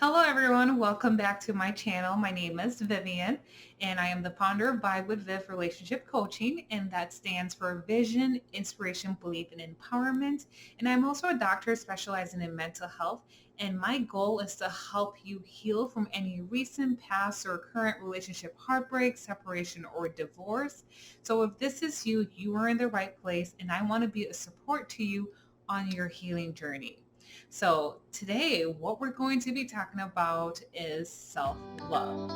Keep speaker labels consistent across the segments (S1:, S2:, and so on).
S1: Hello, everyone. Welcome back to my channel. My name is Vivian, and I am the founder of VibewithViv Relationship Coaching, and that stands for Vision, Inspiration, Belief, and Empowerment. And I'm also a doctor specializing in mental health, and my goal is to help you heal from any recent, past, or current relationship heartbreak, separation, or divorce. So if this is you, you are in the right place, and I want to be a support to you on your healing journey. So, today, what we're going to be talking about is self love.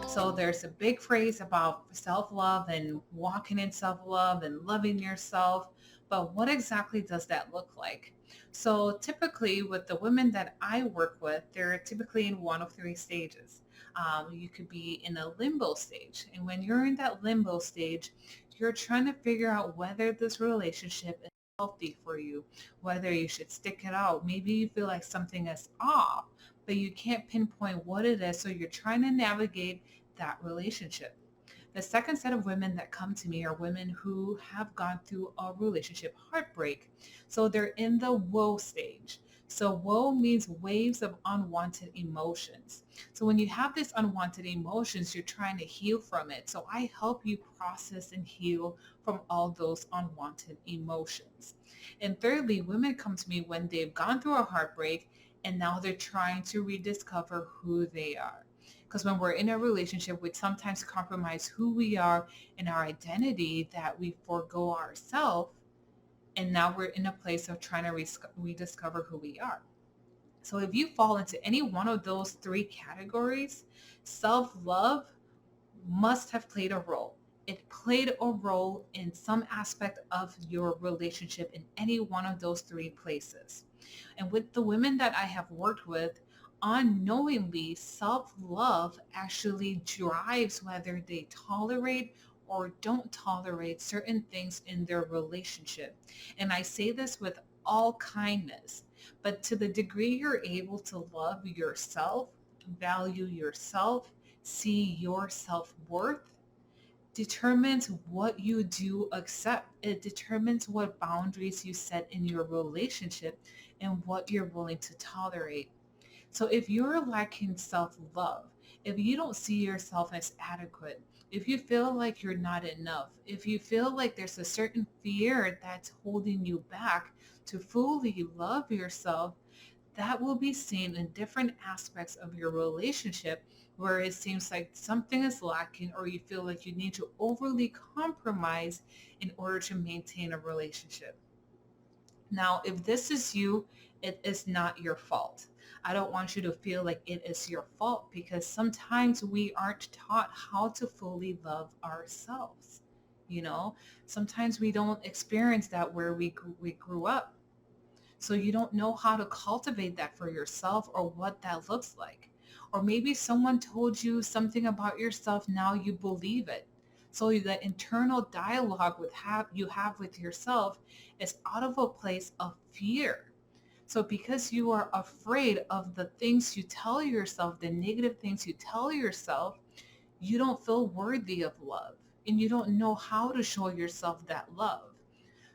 S1: So, there's a big phrase about self love and walking in self love and loving yourself. But what exactly does that look like? So, typically, with the women that I work with, they're typically in one of three stages. You could be in a limbo stage. And when you're in that limbo stage, you're trying to figure out whether this relationship is healthy for you, whether you should stick it out. Maybe you feel like something is off, but you can't pinpoint what it is. So you're trying to navigate that relationship. The second set of women that come to me are women who have gone through a relationship heartbreak. So they're in the woe stage. So woe means waves of unwanted emotions. So when you have these unwanted emotions, you're trying to heal from it. So I help you process and heal from all those unwanted emotions. And thirdly, women come to me when they've gone through a heartbreak and now they're trying to rediscover who they are. Because when we're in a relationship, we sometimes compromise who we are and our identity that we forego ourselves. And now we're in a place of trying to rediscover who we are. So if you fall into any one of those three categories, self love must have played a role. It played a role in some aspect of your relationship in any one of those three places. And with the women that I have worked with, unknowingly, self love actually drives whether they tolerate or don't tolerate certain things in their relationship. And I say this with all kindness, but to the degree you're able to love yourself, value yourself, see your self worth, determines what you do accept. It determines what boundaries you set in your relationship and what you're willing to tolerate. So if you're lacking self-love, if you don't see yourself as adequate, if you feel like you're not enough, if you feel like there's a certain fear that's holding you back to fully love yourself, that will be seen in different aspects of your relationship where it seems like something is lacking or you feel like you need to overly compromise in order to maintain a relationship. Now, if this is you, it is not your fault. I don't want you to feel like it is your fault because sometimes we aren't taught how to fully love ourselves. You know, sometimes we don't experience that where we grew up. So you don't know how to cultivate that for yourself or what that looks like. Or maybe someone told you something about yourself, now you believe it. So the internal dialogue you have with yourself is out of a place of fear. So because you are afraid of the things you tell yourself, the negative things you tell yourself, you don't feel worthy of love and you don't know how to show yourself that love.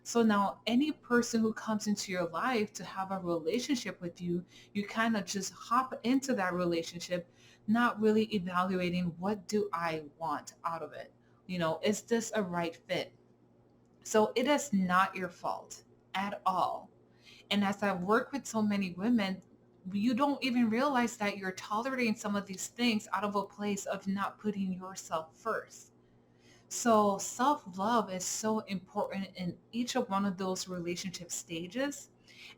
S1: So now any person who comes into your life to have a relationship with you, you kind of just hop into that relationship, not really evaluating what do I want out of it? You know, is this a right fit? So it is not your fault at all. And as I work with so many women, you don't even realize that you're tolerating some of these things out of a place of not putting yourself first. So self-love is so important in each of one of those relationship stages.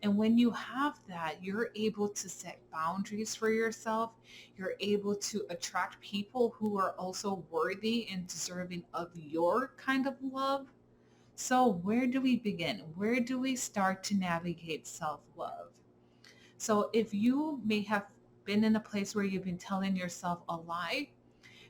S1: And when you have that, you're able to set boundaries for yourself. You're able to attract people who are also worthy and deserving of your kind of love. So where do we begin? Where do we start to navigate self-love? So if you may have been in a place where you've been telling yourself a lie,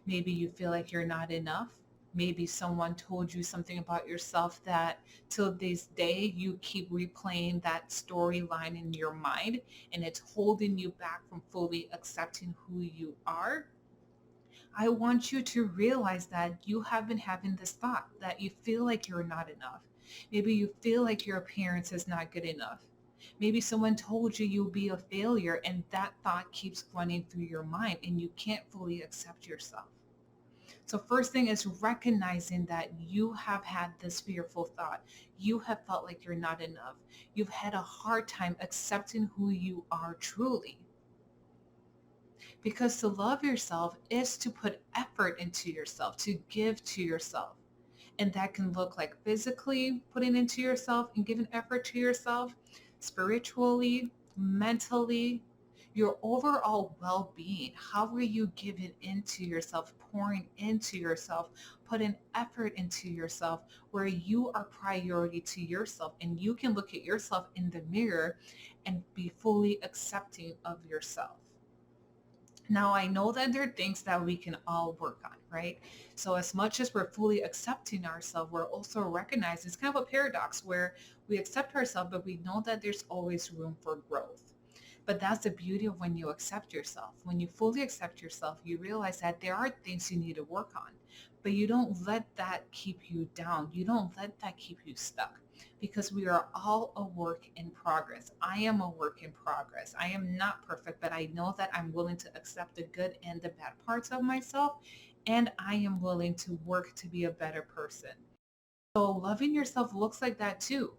S1: maybe you feel like you're not enough. Maybe someone told you something about yourself that till this day you keep replaying that storyline in your mind and it's holding you back from fully accepting who you are. I want you to realize that you have been having this thought that you feel like you're not enough. Maybe you feel like your appearance is not good enough. Maybe someone told you you'll be a failure and that thought keeps running through your mind and you can't fully accept yourself. So first thing is recognizing that you have had this fearful thought. You have felt like you're not enough. You've had a hard time accepting who you are truly. Because to love yourself is to put effort into yourself, to give to yourself. And that can look like physically putting into yourself and giving effort to yourself, spiritually, mentally, your overall well-being. How are you giving into yourself, pouring into yourself, putting effort into yourself, where you are priority to yourself and you can look at yourself in the mirror and be fully accepting of yourself. Now, I know that there are things that we can all work on, right? So as much as we're fully accepting ourselves, we're also recognizing it's kind of a paradox where we accept ourselves, but we know that there's always room for growth. But that's the beauty of when you accept yourself. When you fully accept yourself, you realize that there are things you need to work on, but you don't let that keep you down. You don't let that keep you stuck because we are all a work in progress. I am a work in progress. I am not perfect, but I know that I'm willing to accept the good and the bad parts of myself, and I am willing to work to be a better person. So loving yourself looks like that too.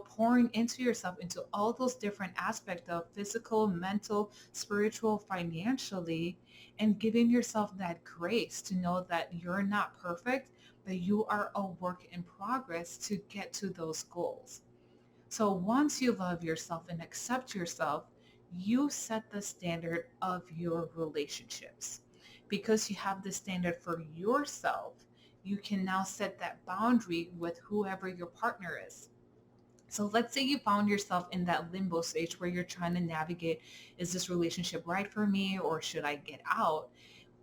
S1: Pouring into yourself into all those different aspects of physical, mental, spiritual, financially, and giving yourself that grace to know that you're not perfect, but you are a work in progress to get to those goals. So once you love yourself and accept yourself, you set the standard of your relationships. Because you have the standard for yourself, you can now set that boundary with whoever your partner is. So let's say you found yourself in that limbo stage where you're trying to navigate, is this relationship right for me or should I get out?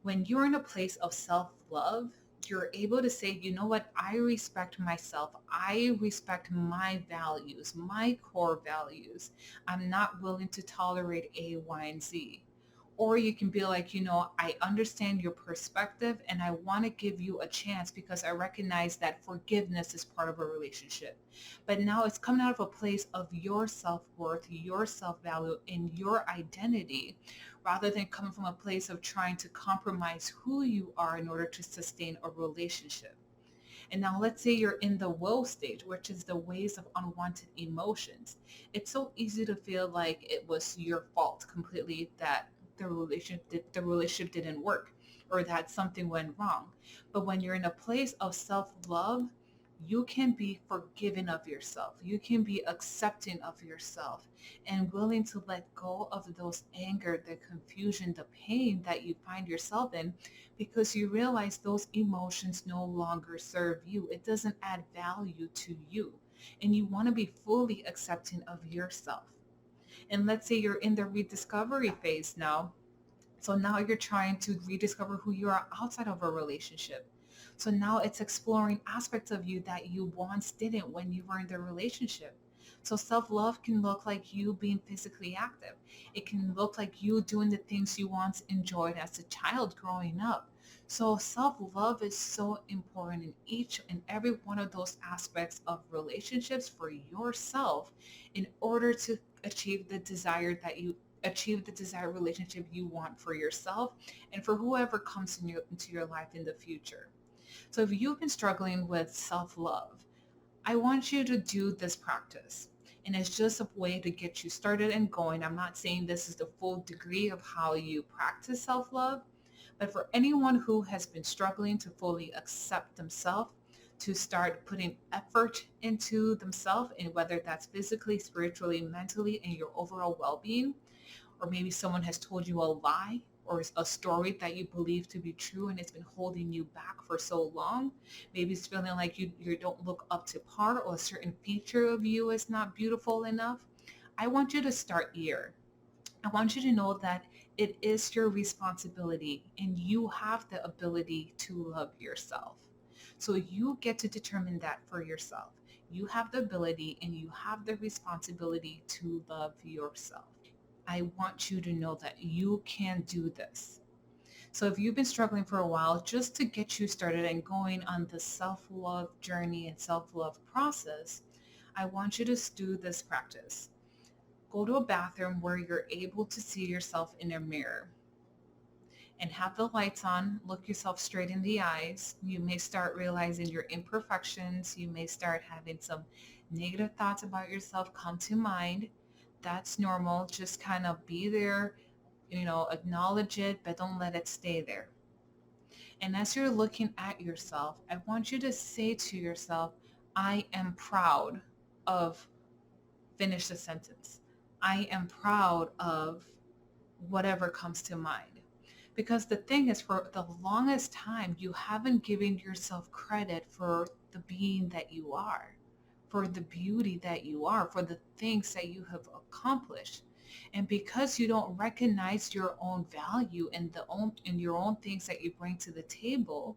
S1: When you're in a place of self-love, you're able to say, you know what, I respect myself. I respect my values, my core values. I'm not willing to tolerate A, Y, and Z. Or you can be like, I understand your perspective and I want to give you a chance because I recognize that forgiveness is part of a relationship. But now it's coming out of a place of your self-worth, your self-value, and your identity, rather than coming from a place of trying to compromise who you are in order to sustain a relationship. And now let's say you're in the woe stage, which is the waves of unwanted emotions. It's so easy to feel like it was your fault completely that the relationship didn't work or that something went wrong. But when you're in a place of self-love, you can be forgiving of yourself. You can be accepting of yourself and willing to let go of those anger, the confusion, the pain that you find yourself in because you realize those emotions no longer serve you. It doesn't add value to you. And you want to be fully accepting of yourself. And let's say you're in the rediscovery phase now. So now you're trying to rediscover who you are outside of a relationship. So now it's exploring aspects of you that you once didn't when you were in the relationship. So self-love can look like you being physically active. It can look like you doing the things you once enjoyed as a child growing up. So self-love is so important in each and every one of those aspects of relationships for yourself in order to achieve the desired relationship you want for yourself and for whoever comes into your life in the future. So if you've been struggling with self-love, I want you to do this practice. And it's just a way to get you started and going. I'm not saying this is the full degree of how you practice self-love, but for anyone who has been struggling to fully accept themselves, to start putting effort into themselves, and whether that's physically, spiritually, mentally, and your overall well-being, or maybe someone has told you a lie or a story that you believe to be true and it's been holding you back for so long. Maybe it's feeling like you don't look up to par or a certain feature of you is not beautiful enough. I want you to start here. I want you to know that it is your responsibility and you have the ability to love yourself. So you get to determine that for yourself. You have the ability and you have the responsibility to love yourself. I want you to know that you can do this. So if you've been struggling for a while, just to get you started and going on the self-love journey and self-love process, I want you to do this practice. Go to a bathroom where you're able to see yourself in a mirror and have the lights on. Look yourself straight in the eyes. You may start realizing your imperfections. You may start having some negative thoughts about yourself come to mind. That's normal. Just kind of be there, acknowledge it, but don't let it stay there. And as you're looking at yourself, I want you to say to yourself, I am proud of, finish the sentence. I am proud of whatever comes to mind. Because the thing is, for the longest time, you haven't given yourself credit for the being that you are, for the beauty that you are, for the things that you have accomplished. And because you don't recognize your own value and your own things that you bring to the table,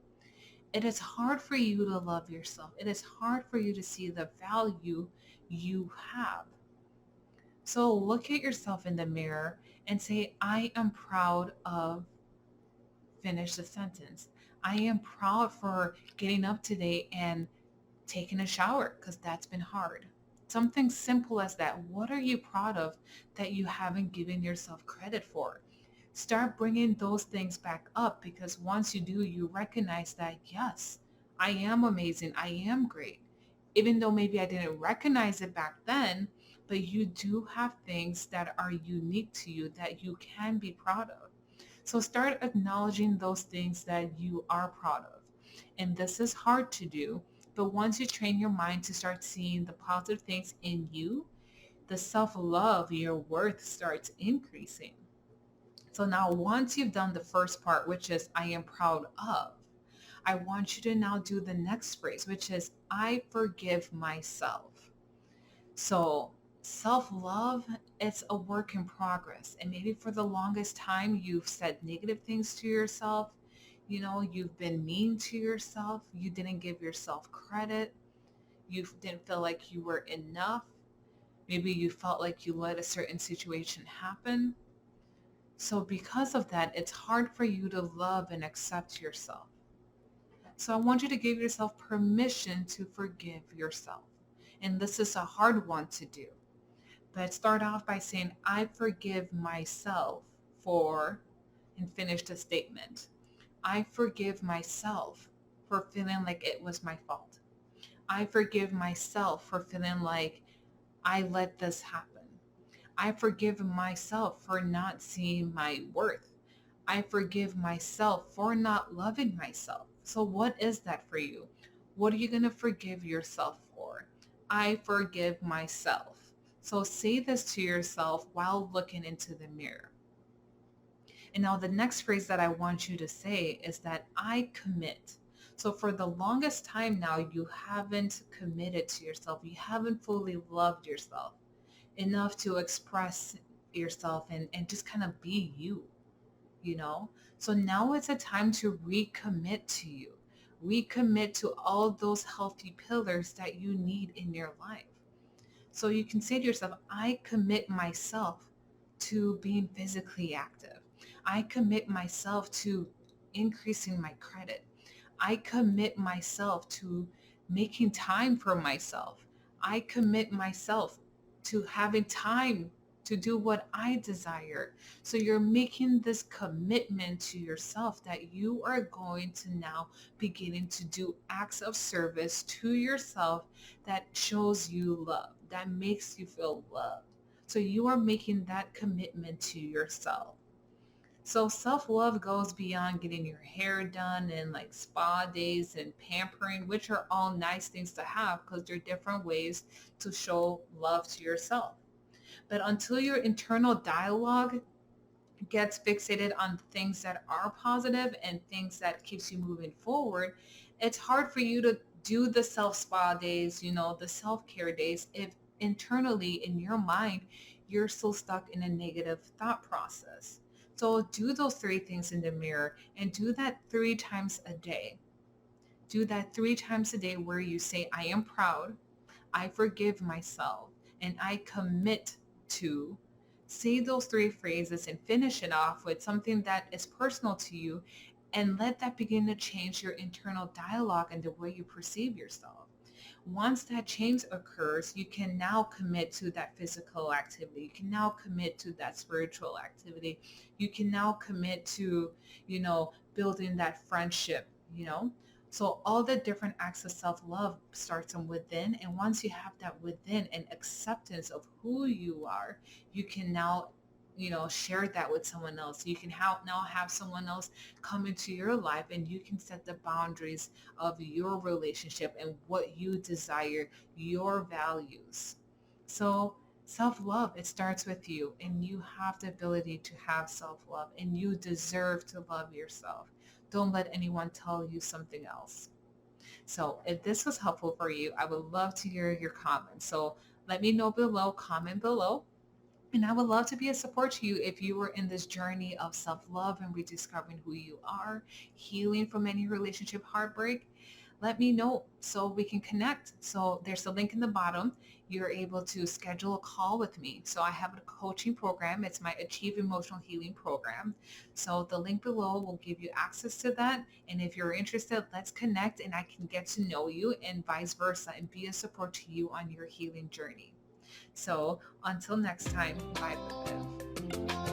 S1: it is hard for you to love yourself. It is hard for you to see the value you have. So look at yourself in the mirror and say, I am proud of, finish the sentence. I am proud for getting up today and taking a shower because that's been hard. Something simple as that. What are you proud of that you haven't given yourself credit for? Start bringing those things back up, because once you do, you recognize that, yes, I am amazing. I am great. Even though maybe I didn't recognize it back then, but you do have things that are unique to you that you can be proud of. So start acknowledging those things that you are proud of. And this is hard to do, but once you train your mind to start seeing the positive things in you, the self-love, your worth starts increasing. So now once you've done the first part, which is I am proud of, I want you to now do the next phrase, which is I forgive myself. So self-love, it's a work in progress. And maybe for the longest time, you've said negative things to yourself. You've been mean to yourself. You didn't give yourself credit. You didn't feel like you were enough. Maybe you felt like you let a certain situation happen. So because of that, it's hard for you to love and accept yourself. So I want you to give yourself permission to forgive yourself. And this is a hard one to do. But start off by saying, I forgive myself for, and finish the statement. I forgive myself for feeling like it was my fault. I forgive myself for feeling like I let this happen. I forgive myself for not seeing my worth. I forgive myself for not loving myself. So what is that for you? What are you going to forgive yourself for? I forgive myself. So say this to yourself while looking into the mirror. And now the next phrase that I want you to say is that I commit. So for the longest time now, you haven't committed to yourself. You haven't fully loved yourself enough to express yourself and just kind of be you. So now it's a time to recommit to you. Recommit to all those healthy pillars that you need in your life. So you can say to yourself, I commit myself to being physically active. I commit myself to increasing my credit. I commit myself to making time for myself. I commit myself to having time to do what I desire. So you're making this commitment to yourself that you are going to now beginning to do acts of service to yourself that shows you love, that makes you feel loved. So you are making that commitment to yourself. So self-love goes beyond getting your hair done and like spa days and pampering, which are all nice things to have because they're different ways to show love to yourself. But until your internal dialogue gets fixated on things that are positive and things that keeps you moving forward, it's hard for you to do the self-spa days, the self-care days, if internally in your mind, you're still stuck in a negative thought process. So do those three things in the mirror and do that 3 times a day. Do that 3 times a day where you say, I am proud, I forgive myself, and I commit to Say those three phrases and finish it off with something that is personal to you, and let that begin to change your internal dialogue and the way you perceive yourself. Once that change occurs, you can now commit to that physical activity. You can now commit to that spiritual activity. You can now commit to, building that friendship. So all the different acts of self-love starts from within. And once you have that within and acceptance of who you are, you can now share that with someone else. You can now have someone else come into your life, and you can set the boundaries of your relationship and what you desire, your values. So self-love, it starts with you, and you have the ability to have self-love, and you deserve to love yourself. Don't let anyone tell you something else. So if this was helpful for you, I would love to hear your comments. So let me know below, comment below, and I would love to be a support to you if you were in this journey of self-love and rediscovering who you are, healing from any relationship heartbreak. Let me know so we can connect. So there's a link in the bottom. You're able to schedule a call with me. So I have a coaching program. It's my Achieve Emotional Healing program. So the link below will give you access to that. And if you're interested, let's connect and I can get to know you and vice versa and be a support to you on your healing journey. So until next time, bye with Viv.